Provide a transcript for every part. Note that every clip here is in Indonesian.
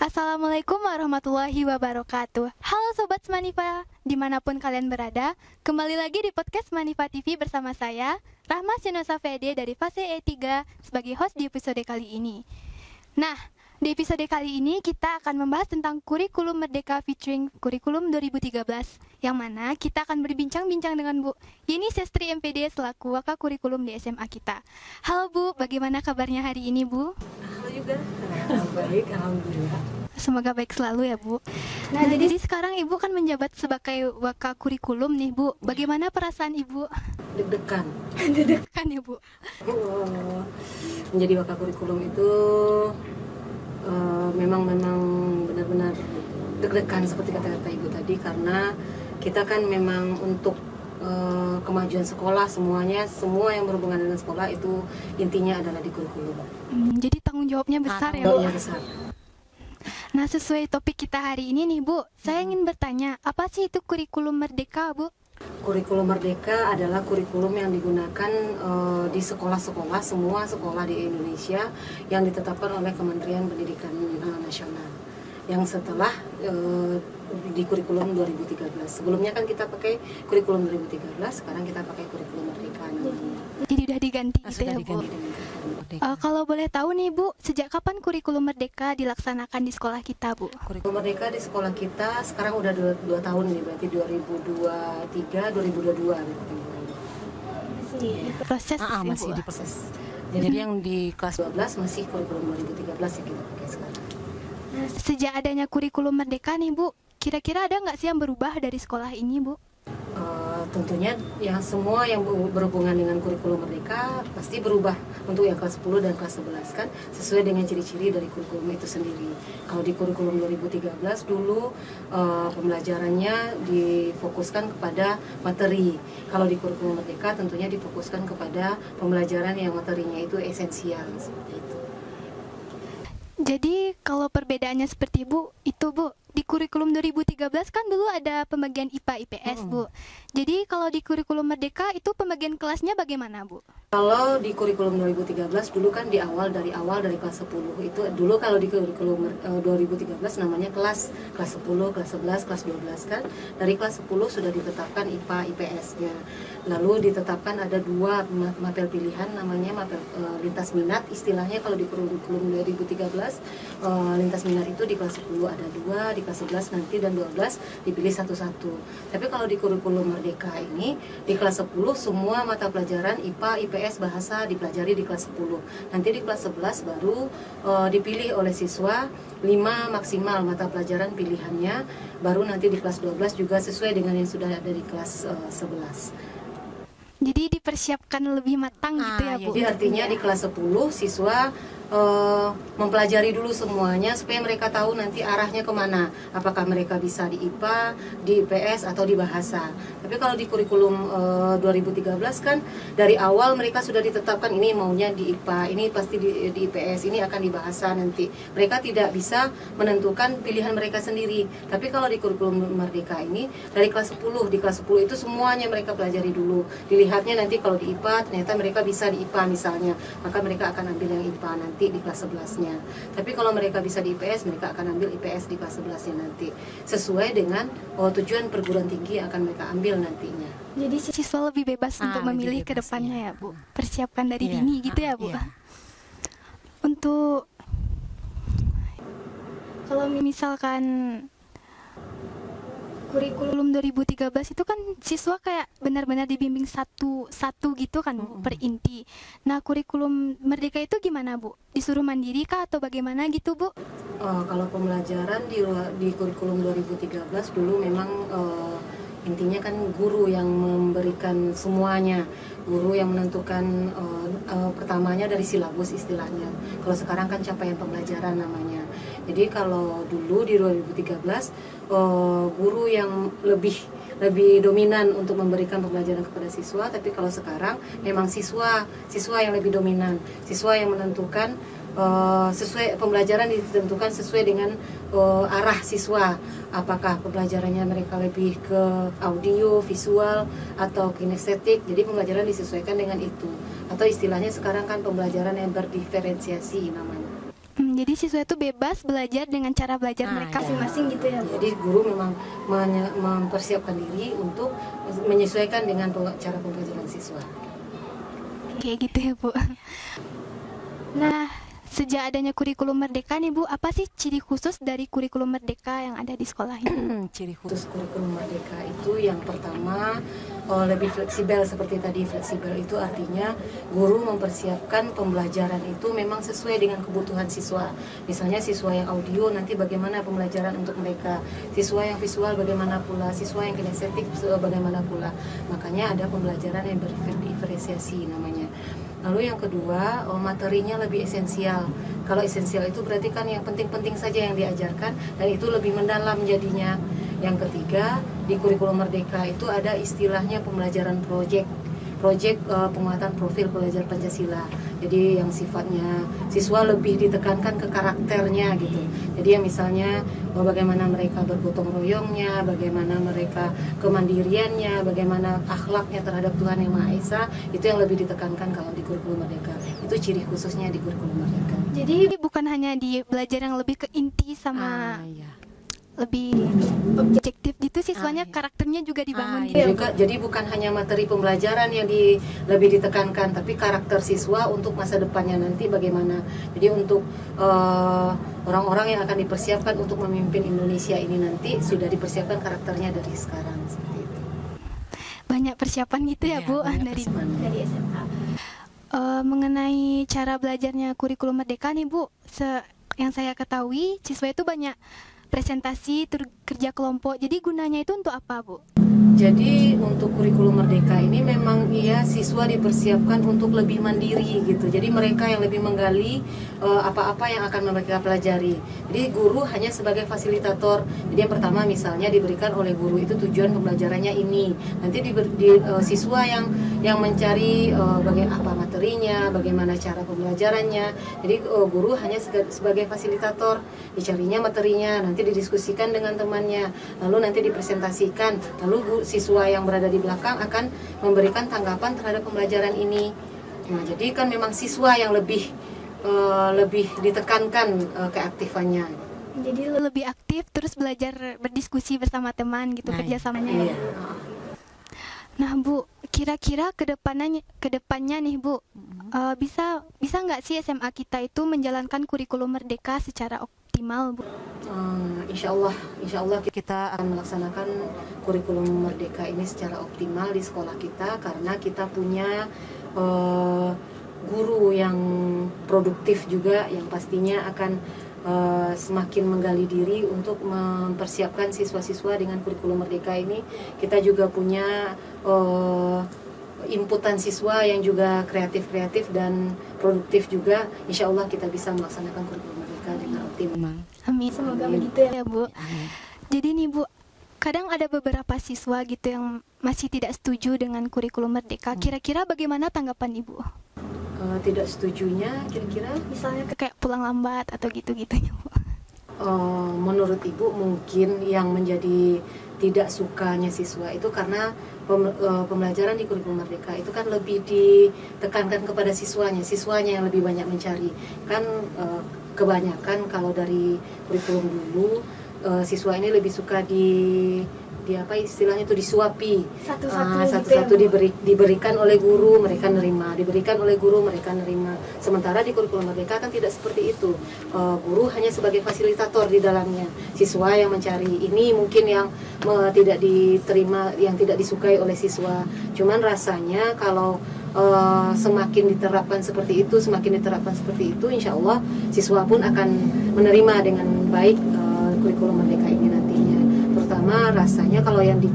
Assalamualaikum warahmatullahi wabarakatuh. Halo Sobat Manifa, dimanapun kalian berada. Kembali lagi di podcast Manifa TV bersama saya, Rahma Sinosa Fede dari Fase E3 sebagai host di episode kali ini. Nah, di episode kali ini kita akan membahas tentang kurikulum Merdeka featuring kurikulum 2013, yang mana kita akan berbincang-bincang dengan Bu Yeni Sestri MPD selaku Waka Kurikulum di SMA kita. Halo Bu, bagaimana kabarnya hari ini Bu? Halo juga, baik, alhamdulillah. Semoga baik selalu ya Bu. Nah, jadi sekarang Ibu kan menjabat sebagai Waka Kurikulum nih Bu. Bagaimana perasaan Ibu? Deg-degan. Deg-degan ya Bu. Menjadi Waka Kurikulum itu memang benar-benar deg-degan seperti kata-kata Ibu tadi, karena kita kan memang untuk kemajuan sekolah semua yang berhubungan dengan sekolah itu intinya adalah di kurikulum. Jadi tanggung jawabnya besar ya Bu. Besar. Nah, sesuai topik kita hari ini nih Bu, saya ingin bertanya, apa sih itu kurikulum Merdeka Bu? Kurikulum Merdeka adalah kurikulum yang digunakan di sekolah-sekolah, semua sekolah di Indonesia yang ditetapkan oleh Kementerian Pendidikan Nasional. Yang setelah di kurikulum 2013. Sebelumnya kan kita pakai kurikulum 2013, sekarang kita pakai kurikulum Merdeka namanya. Jadi udah diganti gitu ya Bu. Kalau boleh tahu nih Bu, sejak kapan kurikulum Merdeka dilaksanakan di sekolah kita Bu? Kurikulum Merdeka di sekolah kita sekarang udah 2 tahun nih, berarti 2023, 2022 berarti. Proses Masih Bu. diproses. Jadi yang di kelas 12 masih kurikulum 2013 yang kita pakai sekarang. Sejak adanya kurikulum Merdeka nih Bu, kira-kira ada nggak sih yang berubah dari sekolah ini Bu? Tentunya yang semua yang berhubungan dengan kurikulum Merdeka pasti berubah untuk yang kelas 10 dan kelas 11 kan, sesuai dengan ciri-ciri dari kurikulum itu sendiri. Kalau di kurikulum 2013 dulu pembelajarannya difokuskan kepada materi. Kalau di kurikulum Merdeka tentunya difokuskan kepada pembelajaran yang materinya itu esensial seperti itu. Jadi kalau perbedaannya seperti itu Bu, di kurikulum 2013 kan dulu ada pembagian IPA IPS Bu. Jadi kalau di kurikulum Merdeka itu pembagian kelasnya bagaimana Bu? Kalau di kurikulum 2013 dulu kan dari awal dari kelas 10 itu dulu, kalau di kurikulum 2013 namanya kelas 10, kelas 11, kelas 12 kan. Dari kelas 10 sudah ditetapkan IPA IPS-nya. Lalu ditetapkan ada 2 mapel pilihan namanya mapel lintas minat, istilahnya kalau di kurikulum 2013 lintas minat itu di kelas 10 ada 2, di kelas 11 nanti dan 12 dipilih satu-satu. Tapi kalau di kurikulum Merdeka ini di kelas 10 semua mata pelajaran IPA, IPS, bahasa dipelajari di kelas 10. Nanti di kelas 11 baru dipilih oleh siswa 5 maksimal mata pelajaran pilihannya, baru nanti di kelas 12 juga sesuai dengan yang sudah ada di kelas 11. Jadi dipersiapkan lebih matang gitu ya Bu? Jadi artinya di kelas 10 siswa mempelajari dulu semuanya supaya mereka tahu nanti arahnya kemana, apakah mereka bisa di IPA, di IPS atau di bahasa. Tapi kalau di kurikulum 2013 kan dari awal mereka sudah ditetapkan ini maunya di IPA, ini pasti di IPS, ini akan di bahasa nanti. Mereka tidak bisa menentukan pilihan mereka sendiri. Tapi kalau di kurikulum Merdeka ini dari kelas 10, di kelas 10 itu semuanya mereka pelajari dulu. Dilihatnya nanti kalau di IPA ternyata mereka bisa di IPA misalnya, maka mereka akan ambil yang IPA nanti di kelas 11-nya. Tapi kalau mereka bisa di IPS, mereka akan ambil IPS di kelas 11-nya nanti. Sesuai dengan tujuan perguruan tinggi yang akan mereka ambil nantinya. Jadi siswa lebih bebas untuk memilih ke depannya ya Bu. Persiapkan dari dini gitu ya Bu. Untuk kalau misalkan kurikulum 2013 itu kan siswa kayak benar-benar dibimbing satu gitu kan Bu, per inti. Nah, kurikulum Merdeka itu gimana Bu? Disuruh mandiri kah atau bagaimana gitu Bu? Kalau pembelajaran di kurikulum 2013 dulu memang intinya kan guru yang memberikan semuanya, guru yang menentukan pertamanya dari silabus istilahnya. Kalau sekarang kan capaian pembelajaran namanya. Jadi kalau dulu di 2013 guru yang lebih dominan untuk memberikan pembelajaran kepada siswa, tapi kalau sekarang memang siswa yang lebih dominan, siswa yang menentukan sesuai pembelajaran ditentukan sesuai dengan arah siswa, apakah pembelajarannya mereka lebih ke audio, visual atau kinestetik. Jadi pembelajaran disesuaikan dengan itu, atau istilahnya sekarang kan pembelajaran yang berdiferensiasi namanya. Jadi siswa itu bebas belajar dengan cara belajar mereka masing-masing gitu ya, Bu? Jadi guru memang mempersiapkan diri untuk menyesuaikan dengan cara pembelajaran siswa. Kayak gitu ya, Bu. Nah, sejak adanya kurikulum Merdeka nih, Bu, apa sih ciri khusus dari kurikulum Merdeka yang ada di sekolah ini? Ciri Khusus khusus. kurikulum Merdeka itu yang pertama lebih fleksibel. Seperti tadi, fleksibel itu artinya guru mempersiapkan pembelajaran itu memang sesuai dengan kebutuhan siswa. Misalnya siswa yang audio nanti bagaimana pembelajaran untuk mereka, siswa yang visual bagaimana pula, siswa yang kinestetik bagaimana pula. Makanya ada pembelajaran yang berdiferensiasi namanya. Lalu yang kedua, materinya lebih esensial. Kalau esensial itu berarti kan yang penting-penting saja yang diajarkan dan itu lebih mendalam jadinya. Yang ketiga, di kurikulum Merdeka itu ada istilahnya pembelajaran proyek penguatan profil pelajar Pancasila. Jadi yang sifatnya siswa lebih ditekankan ke karakternya gitu. Jadi yang misalnya bagaimana mereka bergotong royongnya, bagaimana mereka kemandiriannya, bagaimana akhlaknya terhadap Tuhan Yang Maha Esa, itu yang lebih ditekankan kalau di kurikulum Merdeka. Itu ciri khususnya di kurikulum Merdeka. Jadi bukan hanya di belajar yang lebih ke inti sama Iya. lebih objektif gitu, siswanya karakternya juga dibangun gitu. Juga, jadi bukan hanya materi pembelajaran yang lebih ditekankan, tapi karakter siswa untuk masa depannya nanti bagaimana. Jadi untuk orang-orang yang akan dipersiapkan untuk memimpin Indonesia ini nanti sudah dipersiapkan karakternya dari sekarang seperti itu. Banyak persiapan gitu ya, Iya, Bu, banyak dari persiapan. SMA. Mengenai cara belajarnya kurikulum Merdeka nih, Bu, yang saya ketahui siswa itu banyak presentasi, kerja kelompok. Jadi gunanya itu untuk apa, Bu? Jadi untuk kurikulum Merdeka ini memang siswa dipersiapkan untuk lebih mandiri gitu. Jadi mereka yang lebih menggali apa-apa yang akan mereka pelajari. Jadi guru hanya sebagai fasilitator. Jadi yang pertama misalnya diberikan oleh guru itu tujuan pembelajarannya ini. Nanti siswa yang mencari apa materinya, bagaimana cara pembelajarannya. Jadi guru hanya sebagai fasilitator, dicarinya materinya, nanti didiskusikan dengan temannya, lalu nanti dipresentasikan, lalu siswa yang berada di belakang akan memberikan tanggapan terhadap pembelajaran ini. Nah, jadi kan memang siswa yang lebih ditekankan keaktifannya. Jadi lebih aktif, terus belajar berdiskusi bersama teman gitu, kerjasamanya. Iya. Nah, Bu, kira-kira kedepannya nih, Bu, bisa nggak sih SMA kita itu menjalankan kurikulum Merdeka secara optimal, Bu? Insya Allah kita akan melaksanakan kurikulum Merdeka ini secara optimal di sekolah kita karena kita punya guru yang produktif juga yang pastinya akan semakin menggali diri untuk mempersiapkan siswa-siswa dengan kurikulum Merdeka ini. Kita juga punya inputan siswa yang juga kreatif dan produktif juga. Insya Allah kita bisa melaksanakan kurikulum Merdeka dengan optimal. Amin. Semoga begitu ya, Bu. Amin. Jadi nih, Bu, kadang ada beberapa siswa gitu yang masih tidak setuju dengan kurikulum Merdeka. Kira-kira bagaimana tanggapan Ibu? Tidak setujunya kira-kira? Misalnya kayak pulang lambat atau gitu-gitunya, Bu. Menurut Ibu mungkin yang menjadi tidak sukanya siswa itu karena pembelajaran di kurikulum Merdeka itu kan lebih ditekankan kepada siswanya yang lebih banyak mencari. Kan kebanyakan kalau dari kurikulum dulu siswa ini lebih suka di apa istilahnya itu disuapi, satu-satu diberikan oleh guru mereka nerima, diberikan oleh guru mereka nerima. Sementara di kurikulum Merdeka kan tidak seperti itu. Guru hanya sebagai fasilitator di dalamnya, siswa yang mencari. Ini mungkin yang tidak diterima, yang tidak disukai oleh siswa. Cuman rasanya kalau semakin diterapkan seperti itu, insya Allah siswa pun akan menerima dengan baik kurikulum Merdeka ini nantinya. Terutama rasanya kalau yang di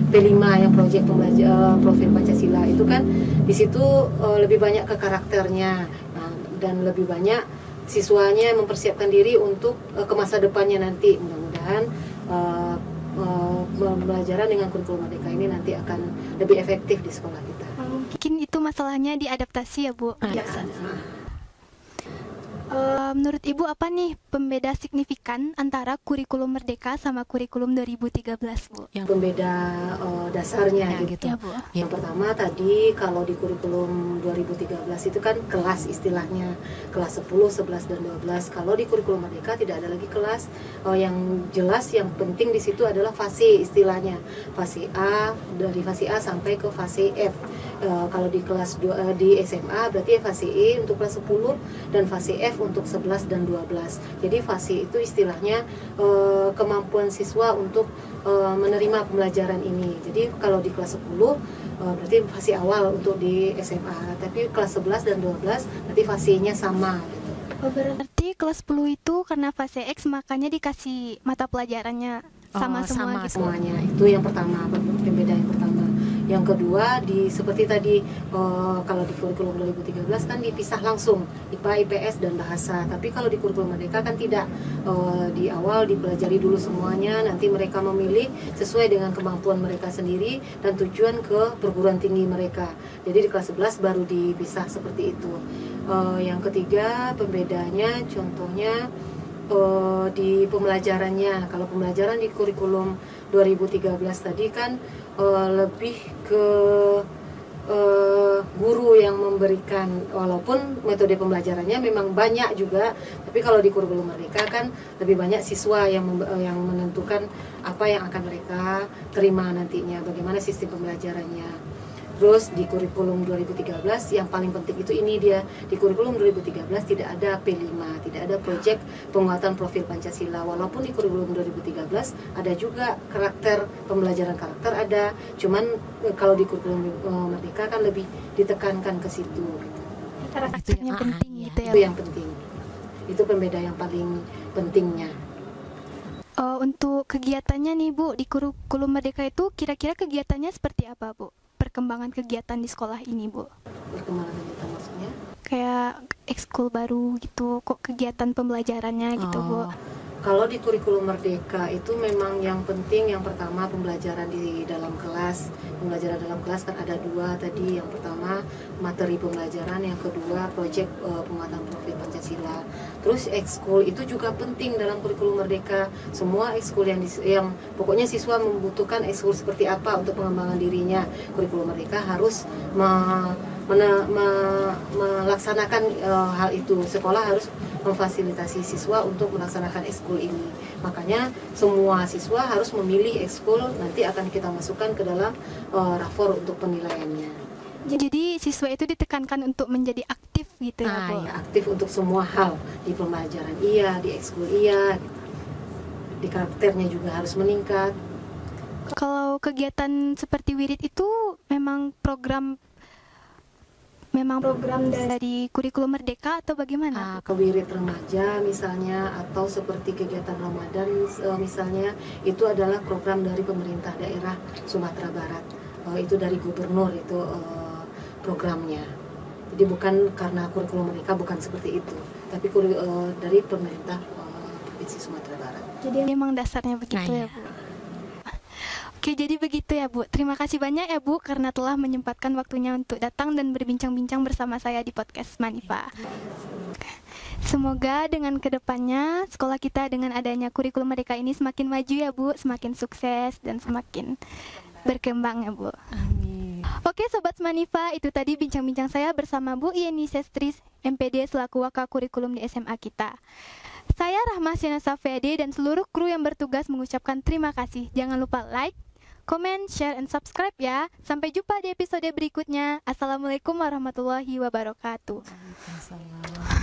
P5 yang proyek profil Pancasila itu kan di situ lebih banyak ke karakternya, dan lebih banyak siswanya mempersiapkan diri untuk ke masa depannya nanti. Mudah-mudahan pembelajaran dengan kurikulum Merdeka ini nanti akan lebih efektif di sekolah kita. Mungkin itu masalahnya di adaptasi ya, Bu. Menurut Ibu apa nih pembeda signifikan antara kurikulum Merdeka sama kurikulum 2013, Bu? Yang Pembeda dasarnya Ya, gitu. gitu. Ya, Bu. Yang pertama tadi kalau di kurikulum 2013 itu kan kelas istilahnya, kelas 10, 11 dan 12. Kalau di kurikulum Merdeka tidak ada lagi kelas. Yang jelas yang penting di situ adalah fase istilahnya. Fase A, dari fase A sampai ke fase F. Kalau di kelas di SMA berarti fase E untuk kelas 10 dan fase F untuk 11 dan 12. Jadi fase itu istilahnya kemampuan siswa untuk menerima pembelajaran ini. Jadi kalau di kelas 10 berarti fase awal untuk di SMA, tapi kelas 11 dan 12 berarti fasenya sama gitu. Berarti kelas 10 itu karena fase X makanya dikasih mata pelajarannya sama semua gitu. Semuanya. Itu yang pertama, pembeda yang pertama. Yang kedua seperti tadi kalau di kurikulum 2013 kan dipisah langsung IPA, IPS dan bahasa. Tapi kalau di kurikulum Merdeka kan tidak, di awal dipelajari dulu semuanya, nanti mereka memilih sesuai dengan kemampuan mereka sendiri dan tujuan ke perguruan tinggi mereka. Jadi di kelas 11 baru dipisah seperti itu. Yang ketiga pembedanya contohnya di pembelajarannya. Kalau pembelajaran di kurikulum 2013 tadi kan lebih ke guru yang memberikan, walaupun metode pembelajarannya memang banyak juga, tapi kalau di kurikulum Merdeka kan lebih banyak siswa yang menentukan apa yang akan mereka terima nantinya, bagaimana sistem pembelajarannya. Terus di kurikulum 2013 yang paling penting itu ini dia, di kurikulum 2013 tidak ada P5, tidak ada proyek penguatan profil Pancasila. Walaupun di kurikulum 2013 ada juga karakter, pembelajaran karakter ada, cuman kalau di kurikulum Merdeka kan lebih ditekankan ke situ gitu. Karakternya penting gitu ya. Itu yang penting. Itu pembeda yang paling pentingnya. Untuk kegiatannya nih Bu, di kurikulum Merdeka itu kira-kira kegiatannya seperti apa Bu? Perkembangan kegiatan di sekolah ini Bu? Perkembangan kegiatan maksudnya? Kayak ekskul baru gitu, kok kegiatan pembelajarannya gitu Bu? Kalau di kurikulum Merdeka itu memang yang penting yang pertama pembelajaran di dalam kelas. Pembelajaran dalam kelas kan ada dua tadi. Yang pertama materi pembelajaran, yang kedua proyek penguatan profil Pancasila. Terus ekskul itu juga penting dalam kurikulum Merdeka. Semua ekskul yang pokoknya siswa membutuhkan ekskul seperti apa untuk pengembangan dirinya. Kurikulum Merdeka harus melaksanakan hal itu. Sekolah harus memfasilitasi siswa untuk melaksanakan ekskul ini. Makanya semua siswa harus memilih ekskul, nanti akan kita masukkan ke dalam rapor untuk penilaiannya. Jadi siswa itu ditekankan untuk menjadi aktif gitu ya Bu? Ya, aktif untuk semua hal, di pembelajaran iya, di ekskul iya, gitu. Di karakternya juga harus meningkat. Kalau kegiatan seperti wirid itu memang program dari kurikulum Merdeka atau bagaimana? Wirid remaja misalnya, atau seperti kegiatan Ramadan misalnya, itu adalah program dari pemerintah daerah Sumatera Barat. Itu dari gubernur itu programnya. Jadi bukan karena kurikulum Merdeka, bukan seperti itu, tapi dari pemerintah Provinsi Sumatera Barat. Jadi memang dasarnya begitu ya Bu? Oke, jadi begitu ya Bu. Terima kasih banyak ya Bu karena telah menyempatkan waktunya untuk datang dan berbincang-bincang bersama saya di podcast Manifa. Semoga dengan kedepannya sekolah kita dengan adanya kurikulum Merdeka ini semakin maju ya Bu, semakin sukses dan semakin berkembang ya Bu. Amin. Oke Sobat Manifa, itu tadi bincang-bincang saya bersama Bu Yeni Sestris, MPD selaku Wakil Kurikulum di SMA kita. Saya Rahma Sinasa Fede dan seluruh kru yang bertugas mengucapkan terima kasih. Jangan lupa like, comment, share, and subscribe ya. Sampai jumpa di episode berikutnya. Assalamualaikum warahmatullahi wabarakatuh. Waalaikumsalam.